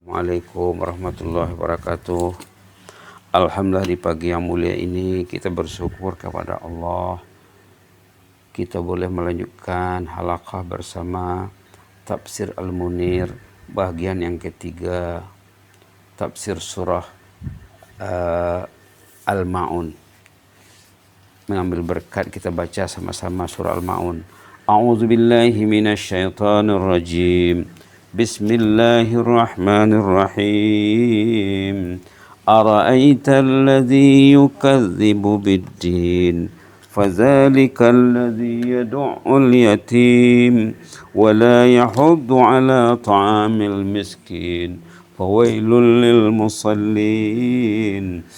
Assalamualaikum warahmatullahi wabarakatuh. Alhamdulillah, di pagi yang mulia ini kita bersyukur kepada Allah. Kita boleh melanjutkan halaqah bersama Tafsir Al-Munir bagian yang ketiga, tafsir surah Al-Ma'un. Mengambil berkat, kita baca sama-sama surah Al-Ma'un. A'udzu billahi minasyaitonir rajim. Bismillahirrahmanirrahim. Ara'aita alladhi yukadzibu biddin fadzalika alladhi yad'ul yatim wa la yahuddu ala ta'amil miskin fawailul lil musallin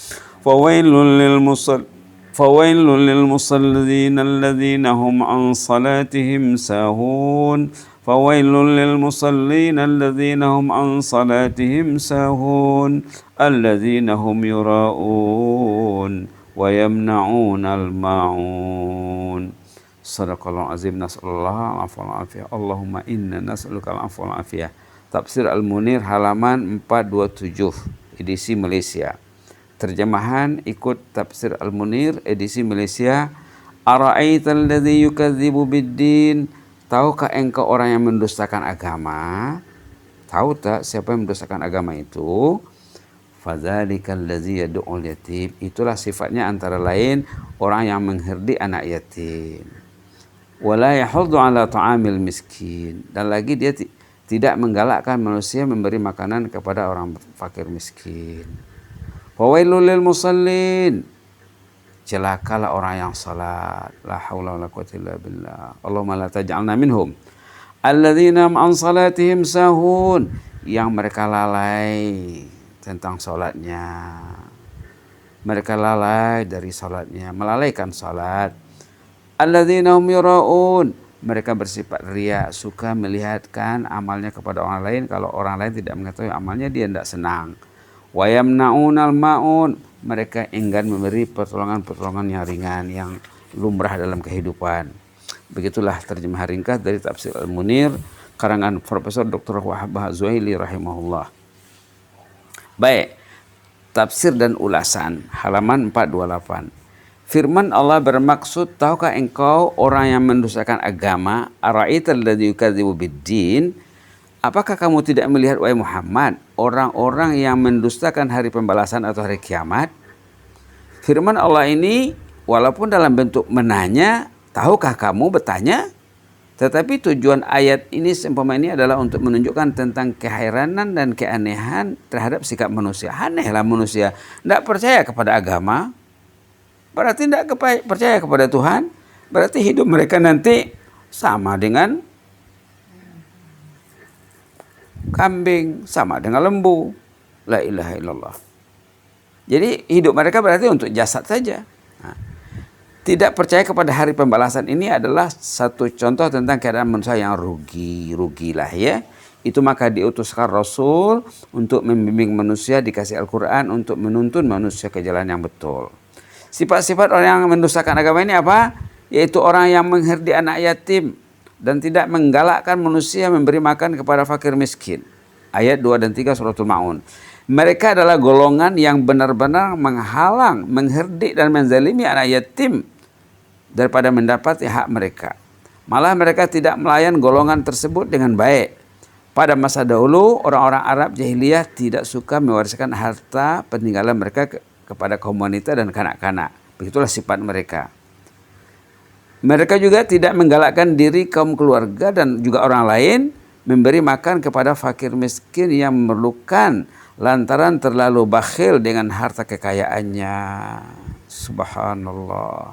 فويل للمصلين الذين هم عن صلاتهم ساهون فويل للمصلين الذين هم عن صلاتهم ساهون الذين هم يراءون ويمنعون الماعون. Sadaqallahu azim. Nas'alullah al-afwa wal-afiyah. Allahumma inna nas'aluka al-afwa wal-afiyah. Tafsir Al-Munir halaman 427 edisi Malaysia. Terjemahan ikut Tafsir Al-Munir edisi Malaysia. Ara'aital ladzi yukadzibu biddin. Tahukah engkau orang yang mendustakan agama? Tahu tak siapa yang mendustakan agama itu? Fadzalikal ladzi yad'ul yatim. Itulah sifatnya antara lain orang yang mengherdi anak yatim. Wala yahuddu ala ta'amil miskin. Dan lagi dia tidak menggalakkan manusia memberi makanan kepada orang fakir miskin. Fawailul lil musallin. Celakalah orang yang salat. La haula wala quwwata illa billah. Allahumma la taj'alna minhum. Alladzina an salatihim sahun. Yang mereka lalai tentang salatnya. Mereka lalai dari salatnya, melalaikan salat. Alladzina hum yura'un. Mereka bersifat riya, suka melihatkan amalnya kepada orang lain. Kalau orang lain tidak mengetahui amalnya, dia tidak senang. Wa yamna'unal ma'un. Mereka enggan memberi pertolongan-pertolongan yang ringan, yang lumrah dalam kehidupan. Begitulah terjemah ringkas dari Tafsir Al-Munir karangan Profesor Dr. Wahbah Zuhaili rahimahullah. Baik, tafsir dan ulasan halaman 428. Firman Allah bermaksud, tahukah engkau orang yang mendustakan agama? Ara'aital ladzi yukadzibu biddin. Apakah kamu tidak melihat, wahai Muhammad, orang-orang yang mendustakan hari pembalasan atau hari kiamat? Firman Allah ini walaupun dalam bentuk menanya, tahukah kamu, bertanya, tetapi tujuan ayat ini seumpama ini adalah untuk menunjukkan tentang kehairanan dan keanehan terhadap sikap manusia. Anehlah manusia, tidak percaya kepada agama, berarti tidak percaya kepada Tuhan, berarti hidup mereka nanti sama dengan kambing, sama dengan lembu. La ilaha illallah. Jadi hidup mereka berarti untuk jasad saja. Nah, tidak percaya kepada hari pembalasan ini adalah satu contoh tentang keadaan manusia yang rugilah ya. Itu maka diutuskan Rasul untuk membimbing manusia, dikasih Al-Quran untuk menuntun manusia ke jalan yang betul. Sifat-sifat orang yang mendustakan agama ini apa? Yaitu orang yang mengherdi anak yatim dan tidak menggalakkan manusia memberi makan kepada fakir miskin. Ayat 2 dan 3 suratul Ma'un. Mereka adalah golongan yang benar-benar menghalang, mengherdik dan menzalimi anak yatim daripada mendapati hak mereka. Malah mereka tidak melayan golongan tersebut dengan baik. Pada masa dahulu, orang-orang Arab jahiliyah tidak suka mewariskan harta peninggalan mereka kepada kaum wanita dan kanak-kanak. Begitulah sifat mereka. Mereka juga tidak menggalakkan diri kaum keluarga dan juga orang lain memberi makan kepada fakir miskin yang memerlukan lantaran terlalu bakhil dengan harta kekayaannya. Subhanallah.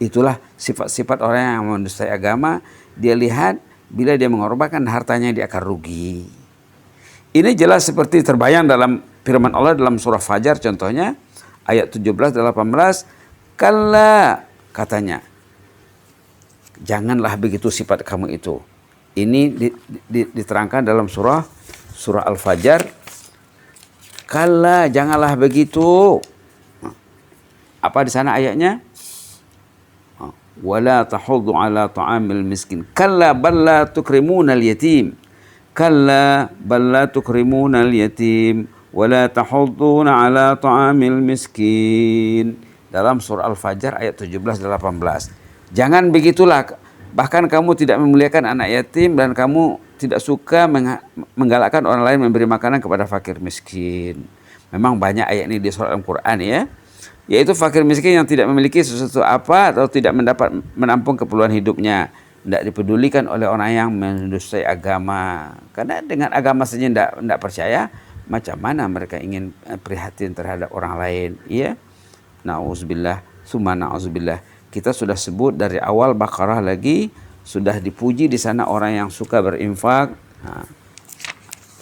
Itulah sifat-sifat orang yang mendustai agama. Dia lihat bila dia mengorbankan hartanya dia akan rugi. Ini jelas seperti terbayang dalam firman Allah dalam surah Fajar contohnya ayat 17 dan 18. Kalla, katanya, janganlah begitu sifat kamu itu. Ini diterangkan dalam surah Al-Fajar. Kalla, janganlah begitu. Apa di sana ayatnya? Wala tahuddu ala ta'amil miskin. Kalla bal la tukrimunal yatim. kalla bal la tukrimuna al-yatim wa la tahudduna ala ta'amil miskin. Dalam surah Al-Fajr ayat 17-18. Jangan begitulah, bahkan kamu tidak memuliakan anak yatim dan kamu tidak suka menggalakkan orang lain memberi makanan kepada fakir miskin. Memang banyak ayat ini di surah Al-Quran ya. Yaitu fakir miskin yang tidak memiliki sesuatu apa atau tidak mendapat menampung keperluan hidupnya. Tidak dipedulikan oleh orang yang mendustai agama. Karena dengan agama saja tidak percaya, macam mana mereka ingin prihatin terhadap orang lain. Ya. Na'udzubillah, summa na'udzubillah. Kita sudah sebut dari awal Baqarah lagi, sudah dipuji di sana orang yang suka berinfak. Nah,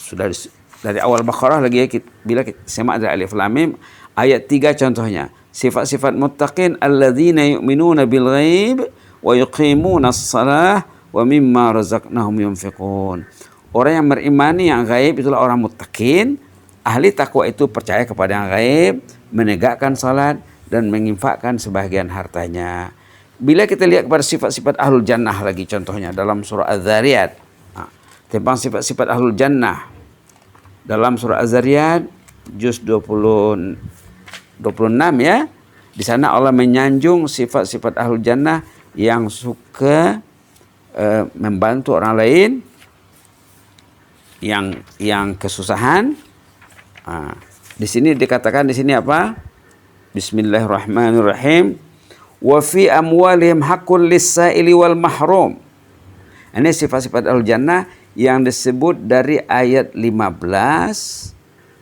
sudah dari awal Baqarah lagi ya, bila kita semak dari Alif Lam Mim, ayat 3 contohnya. Sifat-sifat muttaqin alladzina yu'minuna bil ghaib wa yuqimuna as-salah wa mimma razaqnahum yunfiqun. Orang yang berimani yang gaib itulah orang muttaqin. Ahli takwa itu percaya kepada yang gaib, menegakkan salat dan menginfakkan sebahagian hartanya. Bila kita lihat kepada sifat-sifat ahlul jannah lagi contohnya dalam surah Az-Zariyat. Nah, tentang sifat-sifat ahlul jannah dalam surah Az-Zariyat juz 26 ya. Di sana Allah menyanjung sifat-sifat ahlul jannah yang suka membantu orang lain yang kesusahan. Nah, di sini dikatakan di sini apa? Bismillahirrahmanirrahim. Wa fi amwalihim haqqul lis-sa'ili wal mahrum. Ini sifat-sifat ahlul jannah yang disebut dari ayat 15,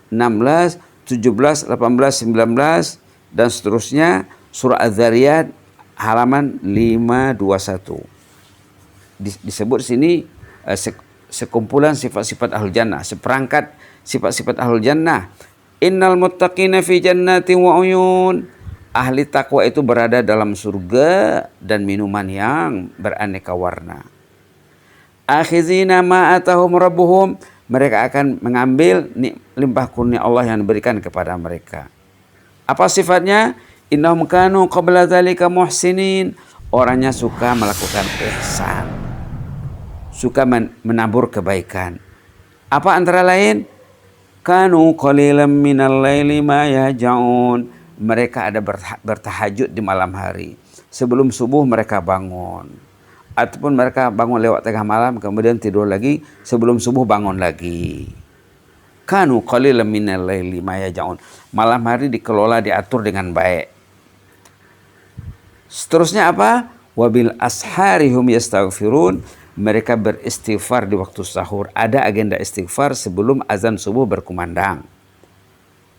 16, 17, 18, 19 dan seterusnya surah Az-Zariyat halaman 521. Disebut sini sekumpulan sifat-sifat ahlul jannah, seperangkat sifat-sifat ahlul jannah. Innal muttaqina fi jannatin wa uyun. Ahli takwa itu berada dalam surga dan minuman yang beraneka warna. Akhizina ma atahum rabbuhum. Mereka akan mengambil limpah kurnia Allah yang diberikan kepada mereka. Apa sifatnya? Innahum kanu qabla dzalika muhsinin. Orangnya suka melakukan ihsan. Suka menabur kebaikan. Apa antara lain? Kanu qalilan minal laili ma yahjaun. Mereka ada bertahajud di malam hari. Sebelum subuh mereka bangun. Ataupun mereka bangun lewat tengah malam kemudian tidur lagi. Sebelum subuh bangun lagi. Kanu qalilan minal laili ma yahjaun. Malam hari dikelola, diatur dengan baik. Seterusnya apa? Wabil asharihum yastaghfirun. Mereka beristighfar di waktu sahur. Ada agenda istighfar sebelum azan subuh berkumandang.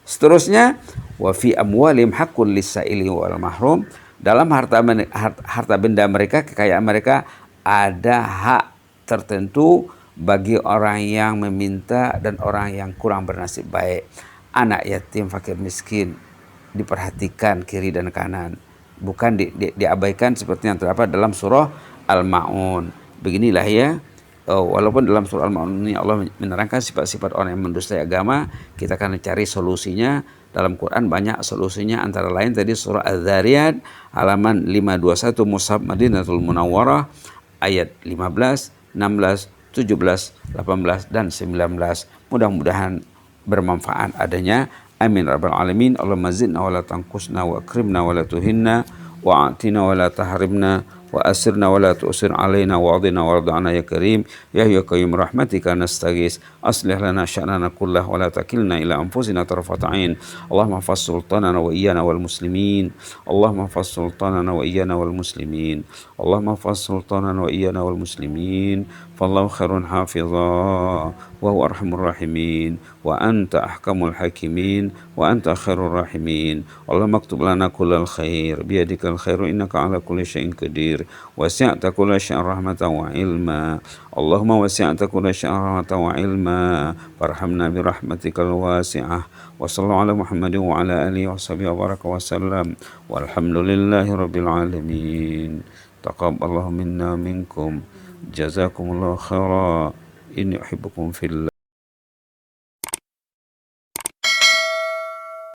Seterusnya, wa fi amwalihim haqqul lis-sa'ili wal mahrum. Dalam harta benda mereka, kekayaan mereka, ada hak tertentu bagi orang yang meminta dan orang yang kurang bernasib baik. Anak yatim, fakir miskin diperhatikan kiri dan kanan. Bukan diabaikan seperti yang terdapat dalam surah Al-Ma'un. Beginilah ya, walaupun dalam surah Al-Ma'un ini Allah menerangkan sifat-sifat orang yang mendustai agama, kita akan cari solusinya. Dalam Quran banyak solusinya, antara lain tadi surah Az-Zariyat halaman 521 Mushaf Madinatul Munawwarah ayat 15, 16, 17, 18 dan 19. Mudah-mudahan bermanfaat adanya. Amin rabbal alamin. Allahumma zidna wa la tanqusna wa akrimna wa la tuhinna wa atina wa la tahrimna وأسرنا ولا تؤسر علينا وأعطنا وارض عنا يا كريم يا حي يا قيوم برحمتك نستغيث أصلح لنا شأننا كله ولا تكلنا إلى أنفسنا طرفة عين اللهم احفظ سلطاننا وإيانا والمسلمين اللهم احفظ سلطاننا وإيانا والمسلمين اللهم احفظ سلطاننا وإيانا والمسلمين فالله خير حافظا وهو أرحم الراحمين وأنت أحكم الحاكمين وأنت خير الراحمين اللهم اكتب لنا كل الخير بيدك الخير إنك على كل شيء قدير وسعت كل شيء رحمة وعلما اللهم وسعت كل شيء رحمة وعلما فارحمنا برحمتك الواسعة وصلى الله على محمد وعلى آله وصحبه وبارك وسلم والحمد لله رب العالمين تقبل الله منا منكم جزاكم الله خيرا إني أحبكم في الله.